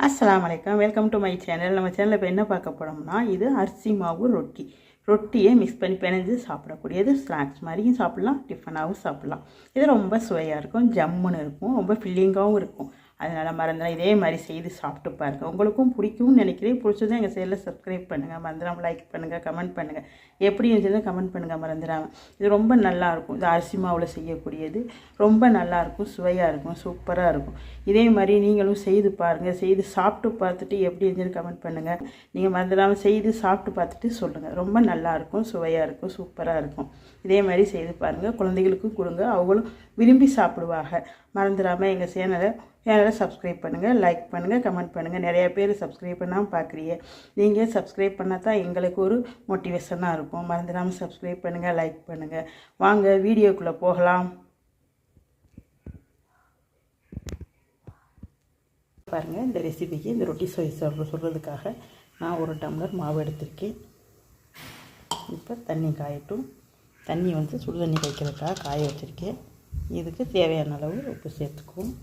அஸ்ஸலாமு அலைக்கும். Welcome to my channel. நம்ம சேனலில் இப்போ என்ன பார்க்க போகிறோம்னா, இது அரிசி மாவு ரொட்டியை மிக்ஸ் பண்ணி பிணைஞ்சு சாப்பிடக்கூடியது. ஸ்நாக்ஸ் மாதிரியும் சாப்பிட்லாம், டிஃபனாகவும் சாப்பிட்லாம். இது ரொம்ப சுவையாக இருக்கும், ஜம்முன்னு இருக்கும், ரொம்ப ஃபில்லிங்காகவும் இருக்கும். அதனால் மறந்துடாம இதே மாதிரி செய்து சாப்பிட்டு பாருங்கள். உங்களுக்கும் பிடிக்கும்னு நினைக்கிறேன். பிடிச்சதும் எங்கள் சேனலில் சப்ஸ்கிரைப் பண்ணுங்கள், மறந்துடாமல் லைக் பண்ணுங்கள், கமெண்ட் பண்ணுங்கள். எப்படி இருந்துச்சுன்னு கமெண்ட் பண்ணுங்கள் மறந்துடாமல். இது ரொம்ப நல்லாயிருக்கும். இது அரிசி மாவில் செய்யக்கூடியது ரொம்ப நல்லாயிருக்கும், சுவையாக இருக்கும், சூப்பராக இருக்கும். இதே மாதிரி நீங்களும் செய்து பாருங்கள். செய்து சாப்பிட்டு பார்த்துட்டு எப்படி இருந்துச்சுன்னு கமெண்ட் பண்ணுங்கள். நீங்கள் மறந்துடாமல் செய்து சாப்பிட்டு பார்த்துட்டு சொல்லுங்கள். ரொம்ப நல்லாயிருக்கும், சுவையாக இருக்கும், சூப்பராக இருக்கும். இதே மாதிரி செய்து பாருங்கள். குழந்தைகளுக்கும் கொடுங்க, அவங்களும் விரும்பி சாப்பிடுவாங்க. மறந்துடாமல் எங்கள் சேனலை சப்ஸ்கிரைப் பண்ணுங்கள், லைக் பண்ணுங்கள், கமெண்ட் பண்ணுங்கள். நிறையா பேர் சப்ஸ்கிரைப் பண்ணாமல் பார்க்குறீங்க. நீங்கள் சப்ஸ்கிரைப் பண்ணால் தான் எங்களுக்கு ஒரு மோட்டிவேஷனாக இருக்கும். மறந்துடாமல் சப்ஸ்கிரைப் பண்ணுங்கள், லைக் பண்ணுங்கள். வாங்க வீடியோக்குள்ளே போகலாம். பாருங்கள், இந்த ரெசிபிக்கு இந்த ரொட்டி சொல்கிறதுக்காக நான் 1 டம்ளர் மாவு எடுத்திருக்கேன். இப்போ தண்ணி காயட்டும். தண்ணி சுடு தண்ணி வைக்கிறதுக்காக காய வச்சுருக்கேன். இதுக்கு தேவையான அளவு உப்பு சேர்த்துக்குவோம்.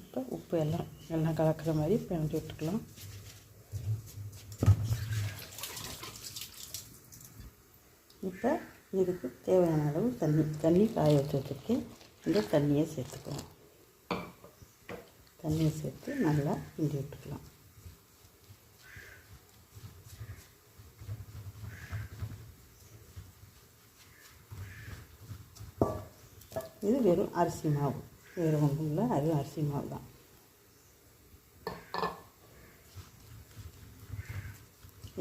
இப்போ உப்பு எல்லாம் கலக்கிற மாதிரி பிணைஞ்சு விட்டுக்கலாம். இப்போ இதுக்கு தேவையான அளவு தண்ணி காய வச்சுருக்கேன். இந்த தண்ணியை சேர்த்துக்கலாம். தண்ணியை சேர்த்து நல்லா கிண்டி விட்டுக்கலாம். இது வெறும் அரிசி மாவு, வேறு ஒன்றும் இல்லை, அது அரிசி மாவு தான்.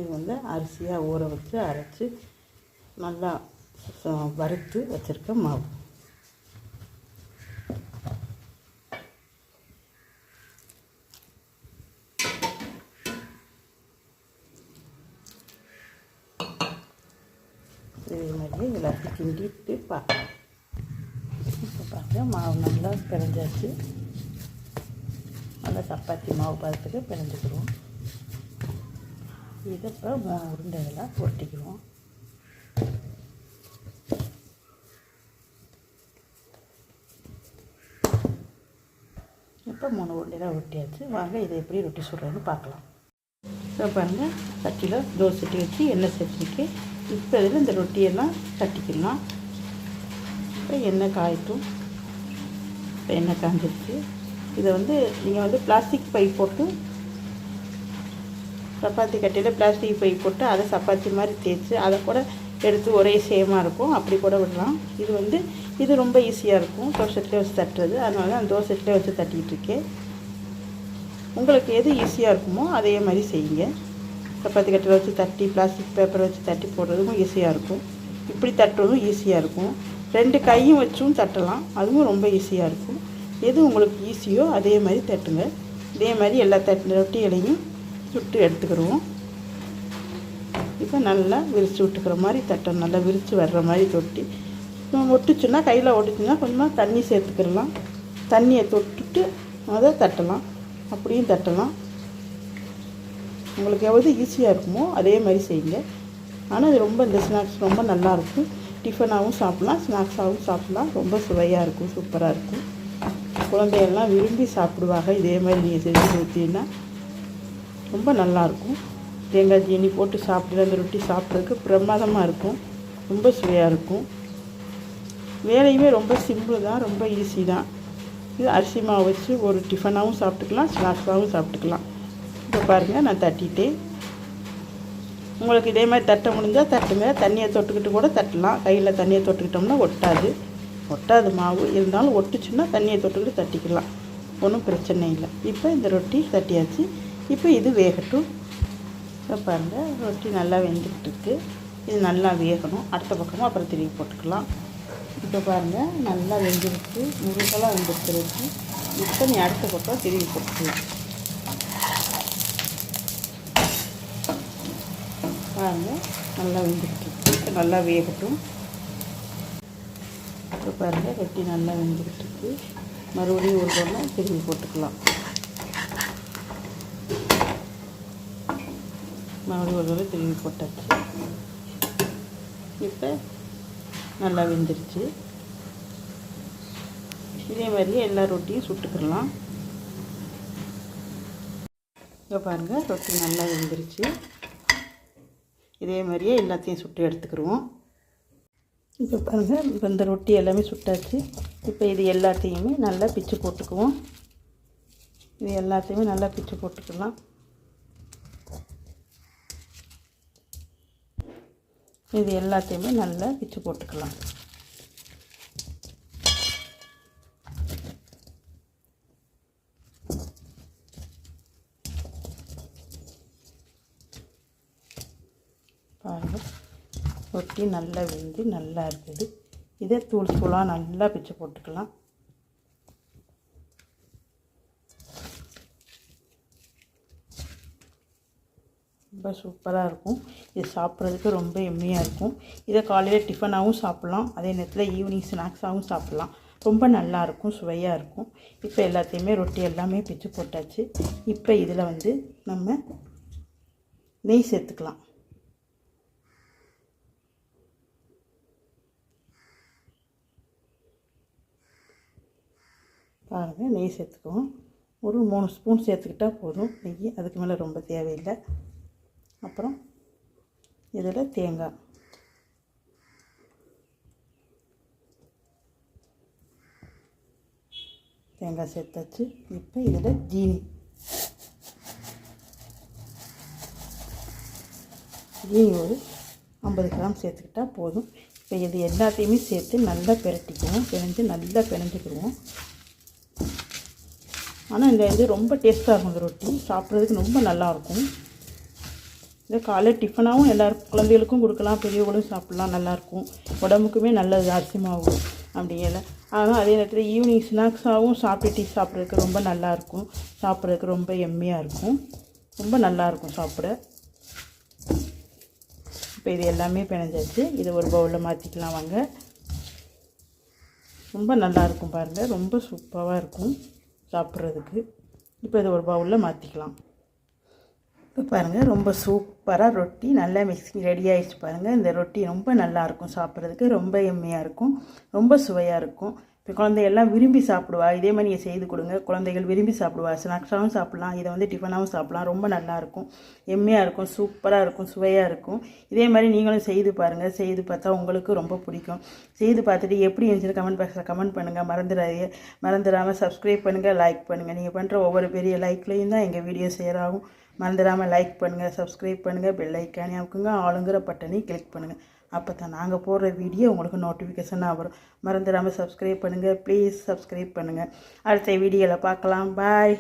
இது அரிசியாக ஊற வச்சு அரைச்சி நல்லா வறுத்து வச்சுருக்க மாவு. இதே மாதிரியே எல்லாத்தையும் கிண்டிட்டு பார்க்கலாம். இப்போ பாருங்க, மாவு நல்லா பிணைஞ்சாச்சு. நல்லா சப்பாத்தி மாவு பதத்துக்கு பிணைஞ்சிக்கிறோம். இதை இப்போ 3 உருண்டைகளாக உருட்டிக்குவோம். இப்போ 3 உருண்டையாக உருட்டியாச்சு. வாங்க இதை எப்படி ரொட்டி சுடுறதுன்னு பார்க்கலாம். இப்போ பாருங்கள், சட்டியில் தோசை சட்டி வச்சு எண்ணெய் சேர்த்துருக்கு. இப்போ இதில் இந்த ரொட்டியெல்லாம் தட்டிக்கலாம். இப்போ எண்ணெய் காயட்டும். இப்போ எண்ணெய் காஞ்சிருச்சு. இதை நீங்கள் பிளாஸ்டிக் பை போட்டு, சப்பாத்தி கட்டையில் பிளாஸ்டிக் பை போட்டு அதை சப்பாத்தி மாதிரி தேய்ச்சி அதை கூட எடுத்து ஒரே சேமாக இருக்கும், அப்படி கூட விடலாம். இது ரொம்ப ஈஸியாக இருக்கும் தோசைட்டில் வச்சு தட்டுறது. அதனால தான் தோசைட்டில் வச்சு தட்டிகிட்டு இருக்கேன். உங்களுக்கு எது ஈஸியாக இருக்குமோ அதே மாதிரி செய்யுங்க. சப்பாத்தி கட்டையில் வச்சு தட்டி பிளாஸ்டிக் பேப்பரை வச்சு தட்டி போடுறதுக்கும் ஈஸியாக இருக்கும். இப்படி தட்டுறதும் ஈஸியாக இருக்கும். 2 கையும் வச்சும் தட்டலாம், அதுவும் ரொம்ப ஈஸியாக இருக்கும். எது உங்களுக்கு ஈஸியோ அதே மாதிரி தட்டுங்க. இதே மாதிரி எல்லா ரொட்டிகளையும் சுட்டு எடுத்துக்கிடுவோம். இப்போ நல்லா விரித்து விட்டுக்கிற மாதிரி தட்டணும். நல்லா விரித்து வர்ற மாதிரி தொட்டி ஒட்டுச்சுன்னா, கையில் ஒட்டுச்சுன்னா கொஞ்சமாக தண்ணி சேர்த்துக்கிடலாம். தண்ணியை தொட்டுட்டு அதை தட்டலாம். அப்படியும் தட்டலாம். உங்களுக்கு எவ்வளோ ஈஸியாக இருக்குமோ அதே மாதிரி செய்யுங்க. ஆனால் இது இந்த ஸ்நாக்ஸ் ரொம்ப நல்லாயிருக்கும். டிஃபனாகவும் சாப்பிட்லாம், ஸ்நாக்ஸாகவும் சாப்பிட்லாம். ரொம்ப சுவையாக இருக்கும், சூப்பராக இருக்கும். குழந்தைகள்லாம் விரும்பி சாப்பிடுவாங்க. இதே மாதிரி நீங்கள் செஞ்சு கொடுத்தீங்கன்னா ரொம்ப நல்லாயிருக்கும். தேங்காய் ஜீனி போட்டு சாப்பிட்ற அந்த ரொட்டி சாப்பிட்றதுக்கு பிரமாதமாக இருக்கும், ரொம்ப சுவையாக இருக்கும். வேலையுமே ரொம்ப சிம்பிள் தான், ரொம்ப ஈஸி தான். இது அரிசி மாவு வச்சு ஒரு டிஃபனாகவும் சாப்பிட்டுக்கலாம், ஸ்நாக்ஸாகவும் சாப்பிட்டுக்கலாம். இப்போ பாருங்கள், நான் தட்டிட்டேன். உங்களுக்கு இதே மாதிரி தட்ட முடிஞ்சால் தட்டுங்க. தண்ணியை தொட்டுக்கிட்டு கூட தட்டலாம். கையில் தண்ணியை தொட்டுக்கிட்டோம்னா ஒட்டாது மாவு. இருந்தாலும் ஒட்டுச்சுன்னா தண்ணியை தொட்டுக்கிட்டு தட்டிக்கலாம், ஒன்றும் பிரச்சனை இல்லை. இப்போ இந்த ரொட்டி தட்டியாச்சு. இப்போ இது வேகட்டும். இப்போ பாருங்கள், ரொட்டி நல்லா வெந்துக்கிட்டு இருக்குது. இது நல்லா வேகணும். அடுத்த பக்கமாக அப்புறம் திரும்பி போட்டுக்கலாம். இப்போ பாருங்கள், நல்லா வெந்துருக்கு, முருகலாக வெந்துருக்கு. இப்போ நீ அடுத்த பக்கம் திரும்பி போட்டுக்கலாம். பாருங்கள், நல்லா வெந்துருக்கு. இப்போ நல்லா வேகட்டும். இப்போ பாருங்கள், ரொட்டி நல்லா வெந்துக்கிட்டு மறுபடியும் ஒரு தடவை திரும்பி போட்டுக்கலாம். மறுபடியும் ஒரு தடவை திரும்பி போட்டாச்சு. இப்போ நல்லா வெந்துருச்சு. இதே மாதிரியே எல்லா ரொட்டியும் சுட்டுக்கிடலாம். இங்கே பாருங்கள், ரொட்டி நல்லா வெந்துருச்சு. இதே மாதிரியே எல்லாத்தையும் சுட்டு எடுத்துக்கிடுவோம். இப்போ பாருங்கள், இப்போ இந்த ரொட்டி எல்லாமே சுட்டாச்சு. இப்போ இது எல்லாத்தையுமே நல்லா பிச்சு போட்டுக்குவோம். இது எல்லாத்தையுமே நல்லா பிச்சு போட்டுக்கலாம். இது எல்லாத்தையுமே நல்லா பிச்சு போட்டுக்கலாம். பாருங்கள், ரொட்டி நல்லா வெந்து நல்லா இருக்குது. இதை தூள் தூளாக நல்லா பிச்சு போட்டுக்கலாம். ரொம்ப சூப்பராக இருக்கும். இது சாப்பிட்றதுக்கு ரொம்ப எம்மையாக இருக்கும். இதை காலையில் டிஃபனாகவும் சாப்பிட்லாம், அதே நேரத்தில் ஈவினிங் ஸ்நாக்ஸாகவும் சாப்பிட்லாம். ரொம்ப நல்லாயிருக்கும், சுவையாக இருக்கும். இப்போ எல்லாத்தையுமே ரொட்டி எல்லாமே பிச்சு போட்டாச்சு. இப்போ இதில் வந்து நம்ம நெய் சேர்த்துக்கலாம். பாருங்கள், நெய் சேர்த்துக்குவோம். ஒரு 3 ஸ்பூன் சேர்த்துக்கிட்டால் போதும் நெய், அதுக்கு மேலே ரொம்ப தேவையில்லை. அப்புறம் இதில் தேங்காய் சேர்த்தாச்சு. இப்போ இதில் ஜீனி ஒரு 50 கிராம் சேர்த்துக்கிட்டால் போதும். இப்போ இது எல்லாத்தையுமே சேர்த்து நல்லா பிரட்டிக்குவோம். நல்லா பிணைஞ்சிக்கிடுவோம். ஆனால் இந்த இது ரொம்ப டேஸ்ட்டாக இருக்கும். இந்த ரொட்டி சாப்பிட்றதுக்கு ரொம்ப நல்லாயிருக்கும். இதை காலையில் டிஃபனாகவும் எல்லாருக்கும், குழந்தைகளுக்கும் கொடுக்கலாம், பெரியவங்களும் சாப்பிட்லாம். நல்லாயிருக்கும், உடம்புக்குமே நல்லது அரிசி மாவு அப்படிங்கல. ஆனால் அதே நேரத்தில் ஈவினிங் ஸ்நாக்ஸாகவும் சாப்பிட்டு டீ சாப்பிட்றதுக்கு ரொம்ப நல்லாயிருக்கும். சாப்பிட்றதுக்கு ரொம்ப எம்மையாக இருக்கும், ரொம்ப நல்லாயிருக்கும் சாப்பிட. இப்போ இது எல்லாமே பிணைஞ்சாச்சு. இதை ஒரு பவுலில் மாற்றிக்கலாம் வாங்க. ரொம்ப நல்லாயிருக்கும் பாருங்கள், ரொம்ப சூப்பராக இருக்கும் சாப்பிட்றதுக்கு. இப்போ இதை ஒரு பவுலில் மாற்றிக்கலாம். இப்போ பாருங்கள், ரொம்ப சூப்பராக ரொட்டி நல்லா மிக்ஸிங் ரெடி ஆகிடுச்சு. பாருங்கள், இந்த ரொட்டி ரொம்ப நல்லாயிருக்கும், சாப்பிட்றதுக்கு ரொம்ப எம்மையாக இருக்கும், ரொம்ப சுவையாக இருக்கும். இப்போ குழந்தைகள்லாம் விரும்பி சாப்பிடுவா. இதே மாதிரி நீங்கள் செய்து கொடுங்க, குழந்தைகள் விரும்பி சாப்பிடுவா. ஸ்நாக்ஸாகவும் சாப்பிட்லாம், இதை வந்து டிஃபனாகவும் சாப்பிட்லாம். ரொம்ப நல்லாயிருக்கும், எம்மையாக இருக்கும், சூப்பராக இருக்கும், சுவையாக இருக்கும். இதே மாதிரி நீங்களும் செய்து பாருங்கள். செய்து பார்த்தா உங்களுக்கு ரொம்ப பிடிக்கும். செய்து பார்த்துட்டு எப்படி இருந்துச்சுன்னு கமெண்ட் பாக்ஸில் கமெண்ட் பண்ணுங்கள். மறந்துடாமல் சப்ஸ்கிரைப் பண்ணுங்கள், லைக் பண்ணுங்கள். நீங்கள் பண்ணுற ஒவ்வொரு பெரிய லைக்லேயும் தான் எங்கள் வீடியோ ஷேர் ஆகும். மறந்துடாமல் லைக் பண்ணுங்கள், சப்ஸ்கிரைப் பண்ணுங்கள், பெல் ஐக்கானே அமுக்குங்க, ஆளுங்கிற பட்டனை கிளிக் பண்ணுங்கள். அப்போ தான் நாங்கள் போடுற வீடியோ உங்களுக்கு நோட்டிஃபிகேஷனாக வரும். மறந்துடாமல் சப்ஸ்கிரைப் பண்ணுங்கள், ப்ளீஸ் சப்ஸ்கிரைப் பண்ணுங்கள். அடுத்த வீடியோவில் பார்க்கலாம். பாய்.